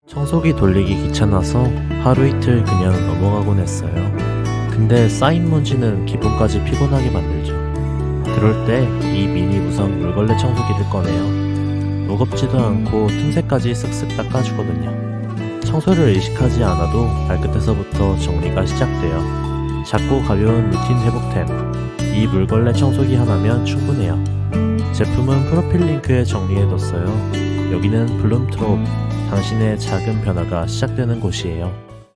청소기 돌리기 귀찮아서 하루 이틀 그냥 넘어가곤 했어요. 근데 쌓인 먼지는 기분까지 피곤하게 만들죠. 그럴 때 이 미니 무선 물걸레 청소기를 꺼내요. 무겁지도 않고 틈새까지 쓱쓱 닦아주거든요. 청소를 의식하지 않아도 발끝에서부터 정리가 시작돼요. 작고 가벼운 루틴 회복템. 이 물걸레 청소기 하나면 충분해요. 제품은 프로필 링크에 정리해뒀어요. 여기는 블룸트롭, 당신의 작은 변화가 시작되는 곳이에요.